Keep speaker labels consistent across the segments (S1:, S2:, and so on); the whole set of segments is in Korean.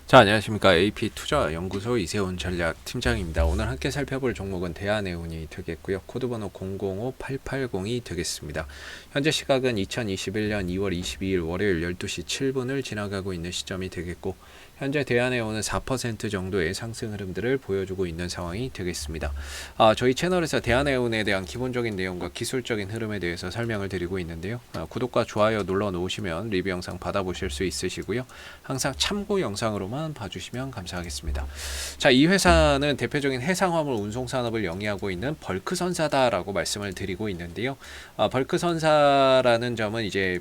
S1: 자, 안녕하십니까. AP투자연구소 이세훈 전략팀장입니다. 오늘 함께 살펴볼 종목은 대한해운이 되겠고요. 코드번호 005880이 되겠습니다. 현재 시각은 2021년 2월 22일 월요일 12시 7분을 지나가고 있는 시점이 되겠고, 현재 대한해운은 4% 정도의 상승 흐름들을 보여주고 있는 상황이 되겠습니다. 저희 채널에서 대한해운에 대한 기본적인 내용과 기술적인 흐름에 대해서 설명을 드리고 있는데요. 구독과 좋아요 눌러 놓으시면 리뷰 영상 받아보실 수 있으시고요. 항상 참고 영상으로만 봐주시면 감사하겠습니다. 자, 이 회사는 대표적인 해상화물 운송 산업을 영위하고 있는 벌크선사다라고 말씀을 드리고 있는데요. 벌크선사라는 점은 이제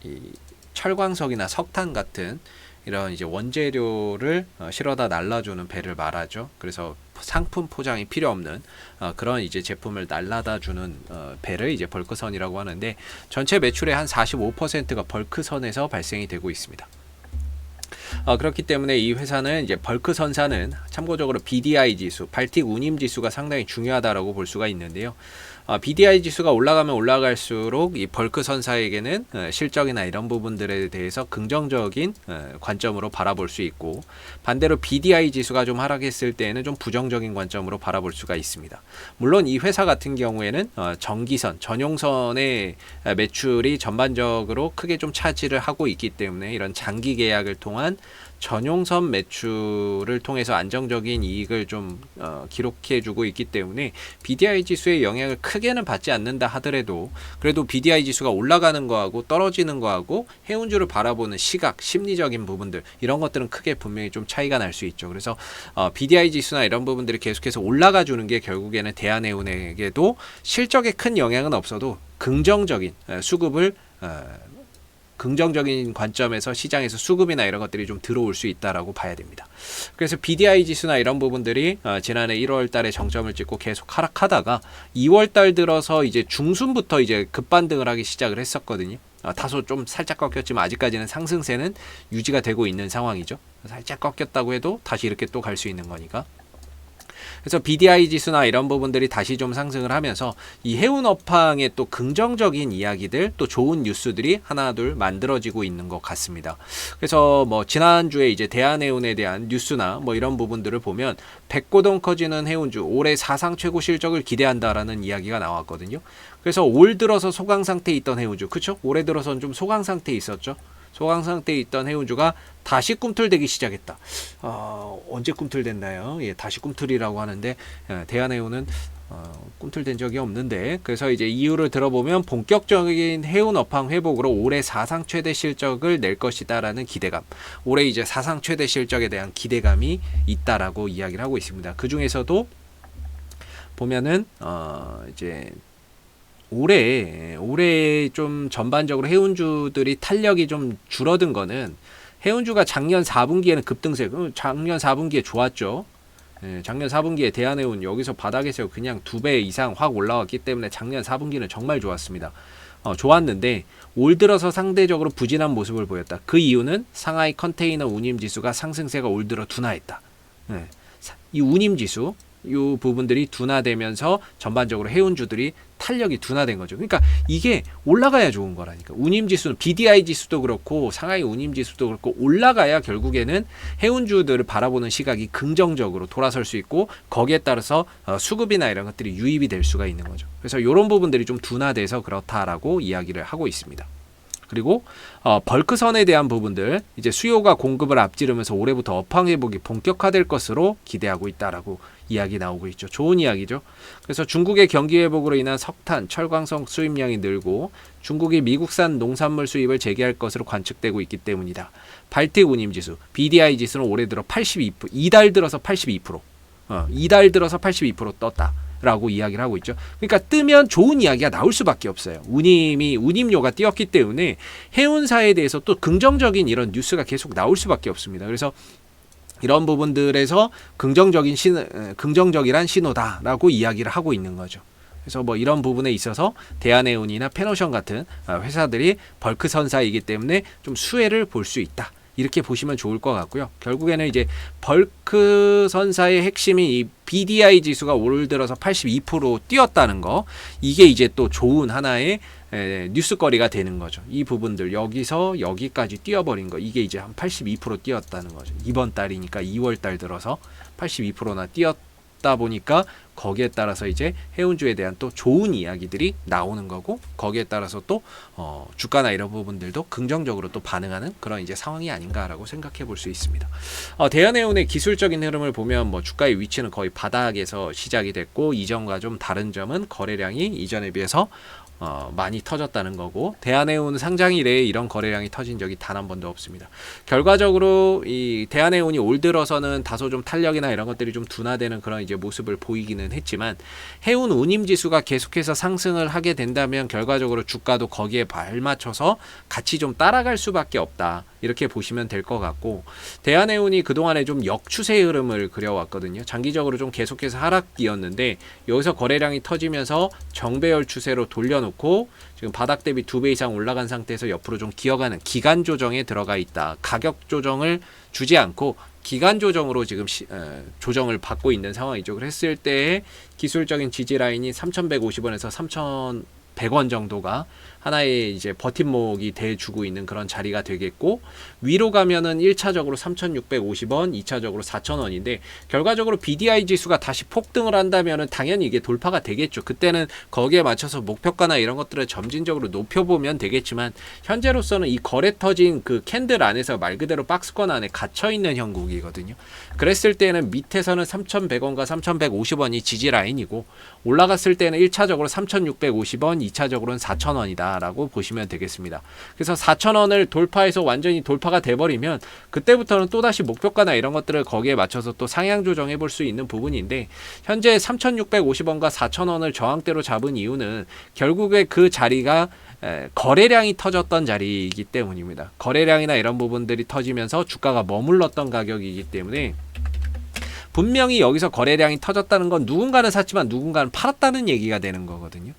S1: 이 철광석이나 석탄 같은 이런 이제 원재료를 실어다 날라주는 배를 말하죠. 그래서 상품 포장이 필요 없는 그런 이제 제품을 날라다 주는 배를 이제 벌크선이라고 하는데, 전체 매출의 한 45%가 벌크선에서 발생이 되고 있습니다. 그렇기 때문에 이 회사는 이제 벌크선사는 참고적으로 BDI 지수, 발틱 운임 지수가 상당히 중요하다라고 볼 수가 있는데요. BDI 지수가 올라가면 올라갈수록 이 벌크선사에게는 실적이나 이런 부분들에 대해서 긍정적인 관점으로 바라볼 수 있고, 반대로 BDI 지수가 좀 하락했을 때에는 좀 부정적인 관점으로 바라볼 수가 있습니다. 물론 이 회사 같은 경우에는 전기선, 전용선의 매출이 전반적으로 크게 좀 차지를 하고 있기 때문에 이런 장기 계약을 통한 전용선 매출을 통해서 안정적인 이익을 좀 기록해주고 있기 때문에 BDI 지수의 영향을 크게는 받지 않는다 하더라도, 그래도 BDI 지수가 올라가는 거하고 떨어지는 거하고 해운주를 바라보는 시각, 심리적인 부분들, 이런 것들은 크게 분명히 좀 차이가 날 수 있죠. 그래서 BDI 지수나 이런 부분들이 계속해서 올라가 주는 게 결국에는 대한해운에게도 실적에 큰 영향은 없어도 긍정적인 수급을 긍정적인 관점에서 시장에서 수급이나 이런 것들이 좀 들어올 수 있다라고 봐야 됩니다. 그래서 BDI 지수나 이런 부분들이 지난해 1월 달에 정점을 찍고 계속 하락하다가 2월 달 들어서 이제 중순부터 이제 급반등을 하기 시작을 했었거든요. 다소 좀 살짝 꺾였지만 아직까지는 상승세는 유지가 되고 있는 상황이죠. 살짝 꺾였다고 해도 다시 이렇게 또 갈 수 있는 거니까. 그래서 BDI 지수나 이런 부분들이 다시 좀 상승을 하면서 이 해운 업황의 또 긍정적인 이야기들, 또 좋은 뉴스들이 하나둘 만들어지고 있는 것 같습니다. 그래서 뭐 지난주에 이제 대한해운에 대한 뉴스나 뭐 이런 부분들을 보면 백고동 커지는 해운주 올해 사상 최고 실적을 기대한다라는 이야기가 나왔거든요. 그래서 올 들어서 소강 상태에 있던 해운주, 그쵸? 올해 들어서는 좀 소강 상태에 있었죠. 소강 상태에 있던 해운주가 다시 꿈틀대기 시작했다. 언제 꿈틀댔나요? 예, 다시 꿈틀이라고 하는데 대한해운은 꿈틀댄 적이 없는데, 그래서 이제 이유를 들어보면 본격적인 해운 업황 회복으로 올해 사상 최대 실적을 낼 것이다라는 기대감, 올해 이제 사상 최대 실적에 대한 기대감이 있다라고 이야기를 하고 있습니다. 그 중에서도 보면은 이제 올해 좀 전반적으로 해운주들이 탄력이 좀 줄어든 거는, 해운주가 작년 4분기에는 급등세, 작년 4분기에 좋았죠. 작년 4분기에 대한해운 여기서 바닥에서 그냥 2배 이상 확 올라왔기 때문에 작년 4분기는 정말 좋았습니다. 좋았는데 올 들어서 상대적으로 부진한 모습을 보였다. 그 이유는 상하이 컨테이너 운임지수가 상승세가 올 들어 둔화했다. 이 운임지수, 이 부분들이 둔화되면서 전반적으로 해운주들이 탄력이 둔화된 거죠. 그러니까 이게 올라가야 좋은 거라니까. 운임지수는 BDI 지수도 그렇고 상하이 운임지수도 그렇고 올라가야 결국에는 해운주들을 바라보는 시각이 긍정적으로 돌아설 수 있고, 거기에 따라서 수급이나 이런 것들이 유입이 될 수가 있는 거죠. 그래서 이런 부분들이 좀 둔화돼서 그렇다라고 이야기를 하고 있습니다. 그리고 벌크선에 대한 부분들, 이제 수요가 공급을 앞지르면서 올해부터 업황 회복이 본격화될 것으로 기대하고 있다라고 이야기 나오고 있죠. 좋은 이야기죠. 그래서 중국의 경기 회복으로 인한 석탄, 철광석 수입량이 늘고 중국이 미국산 농산물 수입을 재개할 것으로 관측되고 있기 때문이다. 발틱 운임지수, BDI 지수는 올해 들어 82%, 이달 들어서 82%, 이달 들어서 82% 떴다. 라고 이야기를 하고 있죠. 그러니까 뜨면 좋은 이야기가 나올 수밖에 없어요. 운임료가 뛰었기 때문에 해운사에 대해서 또 긍정적인 이런 뉴스가 계속 나올 수밖에 없습니다. 그래서 이런 부분들에서 긍정적이란 신호다라고 이야기를 하고 있는 거죠. 그래서 뭐 이런 부분에 있어서 대한해운이나 페노션 같은 회사들이 벌크선사이기 때문에 좀 수혜를 볼 수 있다. 이렇게 보시면 좋을 것 같고요. 결국에는 이제 벌크 선사의 핵심이 이 BDI 지수가 올 들어서 82% 뛰었다는 거, 이게 이제 또 좋은 하나의 뉴스거리가 되는 거죠. 이 부분들 여기서 여기까지 뛰어버린 거, 이게 이제 한 82% 뛰었다는 거죠. 이번 달이니까 2월 달 들어서 82%나 뛰었다 보니까 거기에 따라서 이제 해운주에 대한 또 좋은 이야기들이 나오는 거고, 거기에 따라서 또 주가나 이런 부분들도 긍정적으로 또 반응하는 그런 이제 상황이 아닌가라고 생각해 볼 수 있습니다. 대한해운의 기술적인 흐름을 보면 뭐 주가의 위치는 거의 바닥에서 시작이 됐고, 이전과 좀 다른 점은 거래량이 이전에 비해서 많이 터졌다는 거고, 대한해운 상장 이래에 이런 거래량이 터진 적이 단 한 번도 없습니다. 결과적으로 이 대한해운이 올 들어서는 다소 좀 탄력이나 이런 것들이 좀 둔화되는 그런 이제 모습을 보이기는 했지만, 해운 운임 지수가 계속해서 상승을 하게 된다면 결과적으로 주가도 거기에 발맞춰서 같이 좀 따라갈 수밖에 없다, 이렇게 보시면 될 것 같고, 대한해운이 그동안에 좀 역추세의 흐름을 그려왔거든요. 장기적으로 좀 계속해서 하락기였는데 여기서 거래량이 터지면서 정배열 추세로 돌려놓고 지금 바닥 대비 2배 이상 올라간 상태에서 옆으로 좀 기어가는 기간 조정에 들어가 있다. 가격 조정을 주지 않고 기간 조정으로 지금 조정을 받고 있는 상황이죠. 그랬을 때 기술적인 지지 라인이 3,150원에서 3,100원 정도가 하나의 이제 버팀목이 돼주고 있는 그런 자리가 되겠고, 위로 가면은 1차적으로 3,650원, 2차적으로 4,000원인데 결과적으로 BDI 지수가 다시 폭등을 한다면은 당연히 이게 돌파가 되겠죠. 그때는 거기에 맞춰서 목표가나 이런 것들을 점진적으로 높여보면 되겠지만, 현재로서는 이 거래 터진 그 캔들 안에서 말 그대로 박스권 안에 갇혀있는 형국이거든요. 그랬을 때는 밑에서는 3,100원과 3,150원이 지지 라인이고, 올라갔을 때는 1차적으로 3,650원, 2차적으로는 4,000원이다 라고 보시면 되겠습니다. 그래서 4,000원을 돌파해서 완전히 돌파가 돼버리면 그때부터는 또다시 목표가나 이런 것들을 거기에 맞춰서 또 상향 조정해 볼 수 있는 부분인데, 현재 3,650원과 4,000원을 저항대로 잡은 이유는 결국에 그 자리가 거래량이 터졌던 자리이기 때문입니다. 거래량이나 이런 부분들이 터지면서 주가가 머물렀던 가격이기 때문에, 분명히 여기서 거래량이 터졌다는 건 누군가는 샀지만 누군가는 팔았다는 얘기가 되는 거거든요.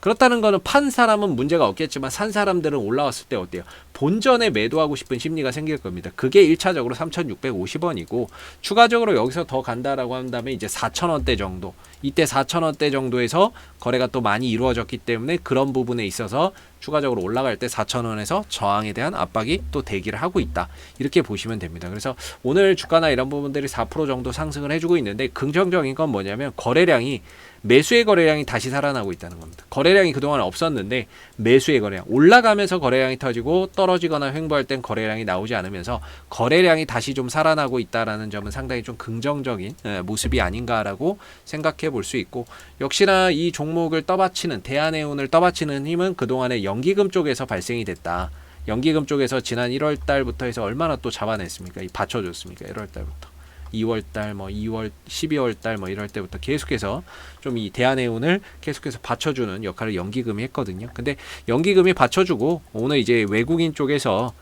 S1: 그렇다는 거는 판 사람은 문제가 없겠지만 산 사람들은 올라왔을 때 어때요? 본전에 매도하고 싶은 심리가 생길 겁니다. 그게 1차적으로 3,650원이고, 추가적으로 여기서 더 간다라고 한다면 이제 4,000원대 정도, 이때 4,000원대 정도에서 거래가 또 많이 이루어졌기 때문에 그런 부분에 있어서 추가적으로 올라갈 때 4,000원에서 저항에 대한 압박이 또 대기를 하고 있다, 이렇게 보시면 됩니다. 그래서 오늘 주가나 이런 부분들이 4% 정도 상승을 해주고 있는데, 긍정적인 건 뭐냐면 거래량이, 매수의 거래량이 다시 살아나고 있다는 겁니다. 거래량이 그동안 없었는데 매수의 거래량, 올라가면서 거래량이 터지고 떨어지거나 횡보할 땐 거래량이 나오지 않으면서 거래량이 다시 좀 살아나고 있다라는 점은 상당히 좀 긍정적인 모습이 아닌가라고 생각해 볼 수 있고, 역시나 이 종목을 떠받치는, 대한해운을 떠받치는 힘은 그동안에 연기금 쪽에서 발생이 됐다. 연기금 쪽에서 지난 1월 달부터 해서 얼마나 또 잡아냈습니까? 받쳐줬습니까? 1월 달부터 2월 달, 2월, 12월 달 이럴 때부터 계속해서 좀 이 대한해운을 계속해서 받쳐주는 역할을 연기금이 했거든요. 근데 연기금이 받쳐주고 오늘 이제 외국인 쪽에서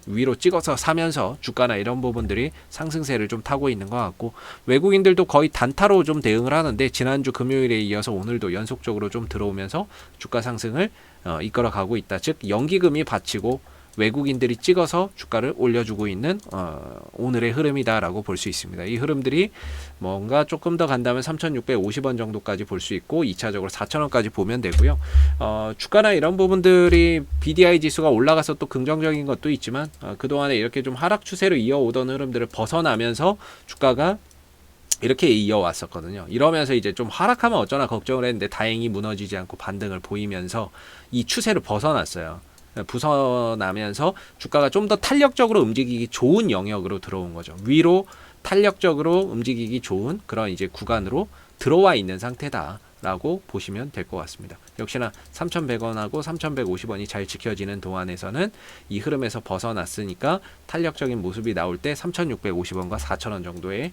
S1: 위로 찍어서 사면서 주가나 이런 부분들이 상승세를 좀 타고 있는 것 같고, 외국인들도 거의 단타로 좀 대응을 하는데 지난주 금요일에 이어서 오늘도 연속적으로 좀 들어오면서 주가 상승을 이끌어 가고 있다. 즉 연기금이 받치고 외국인들이 찍어서 주가를 올려주고 있는 오늘의 흐름이다라고 볼 수 있습니다. 이 흐름들이 뭔가 조금 더 간다면 3,650원 정도까지 볼 수 있고, 2차적으로 4,000원까지 보면 되고요. 주가나 이런 부분들이 BDI 지수가 올라가서 또 긍정적인 것도 있지만, 그동안에 이렇게 좀 하락 추세로 이어오던 흐름들을 벗어나면서 주가가 이렇게 이어왔었거든요. 이러면서 이제 좀 하락하면 어쩌나 걱정을 했는데 다행히 무너지지 않고 반등을 보이면서 이 추세를 벗어났어요. 부서나면서 주가가 좀 더 탄력적으로 움직이기 좋은 영역으로 들어온 거죠. 위로 탄력적으로 움직이기 좋은 그런 이제 구간으로 들어와 있는 상태다라고 보시면 될 것 같습니다. 역시나 3,100원하고 3,150원이 잘 지켜지는 동안에서는 이 흐름에서 벗어났으니까 탄력적인 모습이 나올 때 3,650원과 4,000원 정도의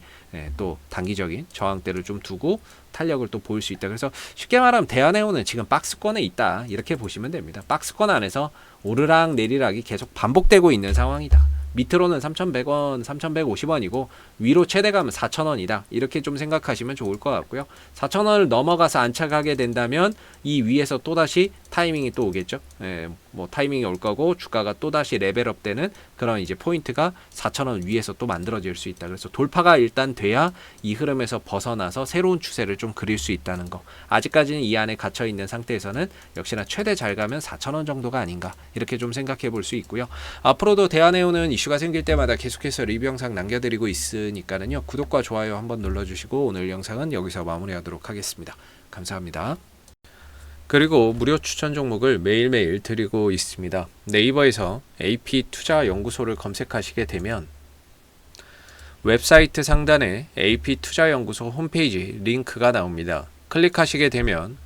S1: 또 단기적인 저항대를 좀 두고 탄력을 또 보일 수 있다. 그래서 쉽게 말하면 대한해운은 지금 박스권에 있다, 이렇게 보시면 됩니다. 박스권 안에서 오르락 내리락이 계속 반복되고 있는 상황이다. 밑으로는 3,100원, 3,150원이고 위로 최대감은 4,000원이다. 이렇게 좀 생각하시면 좋을 것 같고요. 4,000원을 넘어가서 안착하게 된다면 이 위에서 또다시 타이밍이 또 오겠죠. 예, 뭐 타이밍이 올 거고 주가가 또 다시 레벨업 되는 그런 이제 포인트가 4,000원 위에서 또 만들어질 수 있다. 그래서 돌파가 일단 돼야 이 흐름에서 벗어나서 새로운 추세를 좀 그릴 수 있다는 거. 아직까지는 이 안에 갇혀 있는 상태에서는 역시나 최대 잘 가면 4,000원 정도가 아닌가 이렇게 좀 생각해 볼 수 있고요. 앞으로도 대한해운은 이슈가 생길 때마다 계속해서 리뷰 영상 남겨드리고 있으니까는요. 구독과 좋아요 한번 눌러주시고 오늘 영상은 여기서 마무리하도록 하겠습니다. 감사합니다. 그리고 무료 추천 종목을 매일매일 드리고 있습니다. 네이버에서 AP투자연구소를 검색하시게 되면 웹사이트 상단에 AP투자연구소 홈페이지 링크가 나옵니다. 클릭하시게 되면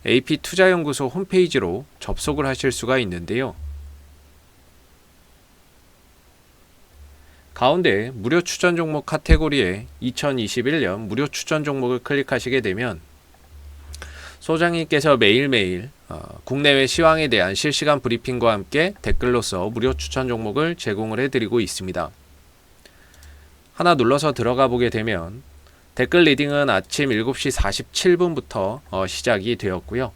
S1: AP투자연구소 홈페이지로 접속을 하실 수가 있는데요. 가운데 무료 추천 종목 카테고리에 2021년 무료 추천 종목을 클릭하시게 되면 소장님께서 매일매일 국내외 시황에 대한 실시간 브리핑과 함께 댓글로서 무료 추천 종목을 제공을 해드리고 있습니다. 하나 눌러서 들어가 보게 되면 댓글 리딩은 아침 7시 47분부터 시작이 되었고요.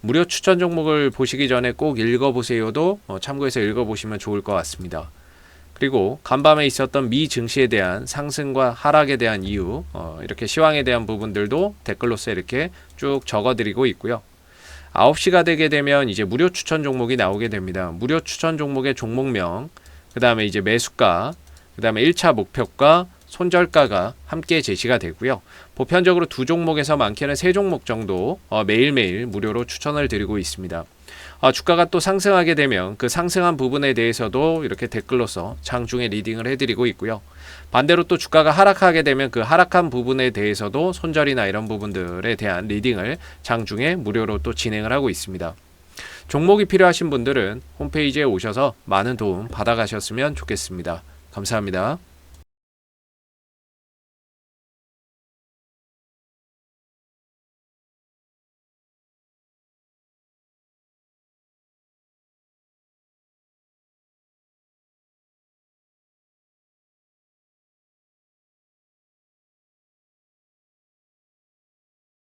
S1: 무료 추천 종목을 보시기 전에 꼭 읽어보세요도 참고해서 읽어보시면 좋을 것 같습니다. 그리고 간밤에 있었던 미 증시에 대한 상승과 하락에 대한 이유, 이렇게 시황에 대한 부분들도 댓글로서 이렇게 쭉 적어드리고 있고요. 9시가 되게 되면 이제 무료 추천 종목이 나오게 됩니다. 무료 추천 종목의 종목명, 그 다음에 이제 매수가, 그 다음에 1차 목표가, 손절가가 함께 제시가 되고요. 보편적으로 2종목에서 많게는 3종목 정도 매일매일 무료로 추천을 드리고 있습니다. 주가가 또 상승하게 되면 그 상승한 부분에 대해서도 이렇게 댓글로서 장중에 리딩을 해드리고 있고요. 반대로 또 주가가 하락하게 되면 그 하락한 부분에 대해서도 손절이나 이런 부분들에 대한 리딩을 장중에 무료로 또 진행을 하고 있습니다. 종목이 필요하신 분들은 홈페이지에 오셔서 많은 도움 받아가셨으면 좋겠습니다. 감사합니다.